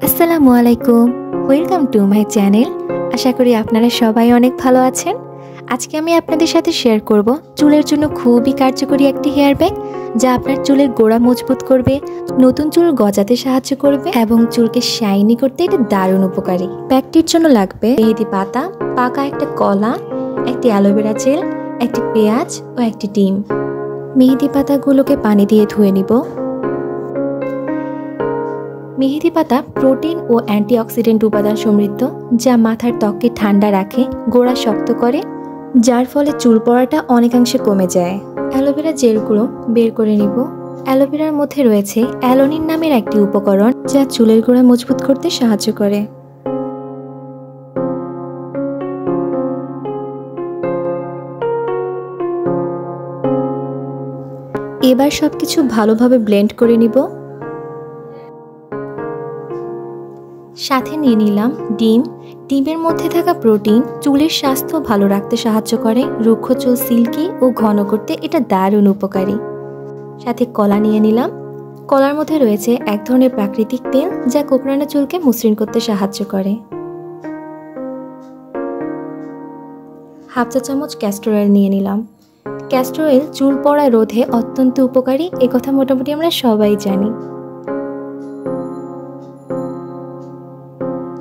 আসসালামু আলাইকুম, welcome to my channel. আশা করি আপনারা সবাই অনেক ভালো আছেন। আজকে আমি আপনাদের সাথে শেয়ার করব চুলের জন্য খুবই কার্যকরী একটি হেয়ার ব্যাগ, যা আপনার চুলের গোড়া মজবুত করবে, নতুন চুল গজাতে সাহায্য করবে এবং চুলকে শাইনি করতে এটা দারুণ উপকারী। ব্যাগটির জন্য লাগবে মেহেদি পাতা, পাকা একটা কলা, একটি অ্যালোভেরা জেল, একটি পেঁয়াজ ও একটি ডিম। মেহেদি পাতাগুলোকে পানি দিয়ে ধুয়ে নিব। মেহেদি পাতা প্রোটিন ও অ্যান্টিঅক্সিডেন্ট উপাদান সমৃদ্ধ, যা মাথার ত্বককে ঠান্ডা রাখে, গোড়া শক্ত করে, যার ফলে চুল পড়াটা অনেকাংশে কমে যায়। অ্যালোভেরা জেলগুলো বের করে নিব। অ্যালোভেরার মধ্যে রয়েছে অ্যালোনিন নামের একটি উপকরণ, যা চুলের গোড়া মজবুত করতে সাহায্য করে। এবার সবকিছু ভালোভাবে ব্লেন্ড করে নিব। সাথে নিয়ে নিলাম ডিম। ডিমের মধ্যে থাকা প্রোটিন চুলের স্বাস্থ্য ভালো রাখতে সাহায্য করে, রুক্ষ চুল সিল্কি ও ঘন করতে এটা দারুণ উপকারী। সাথে কলা নিয়ে নিলাম। কলার মধ্যে রয়েছে এক ধরনের প্রাকৃতিক তেল, যা কোঁকড়ানো চুলকে মসৃণ করতে সাহায্য করে। হাফ চা চামচ ক্যাস্টর অয়েল নিয়ে নিলাম। ক্যাস্টর অয়েল চুল পড়া রোধে অত্যন্ত উপকারী, একথা মোটামুটি আমরা সবাই জানি।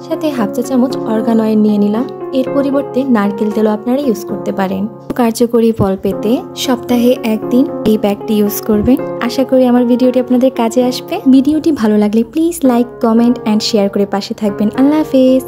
সাথে হাফ চা চামচ অর্গান অয়েল নিয়ে নিলাম। এর পরিবর্তে নারকেল তেলও আপনারা ইউজ করতে পারেন। কার্যকরী ফল পেতে সপ্তাহে একদিন এই ব্যাগটি ইউজ করবেন। আশা করি আমার ভিডিওটি আপনাদের কাজে আসবে। ভিডিওটি ভালো লাগলে please like, comment and share করে পাশে থাকবেন। আল্লাহ হাফেজ।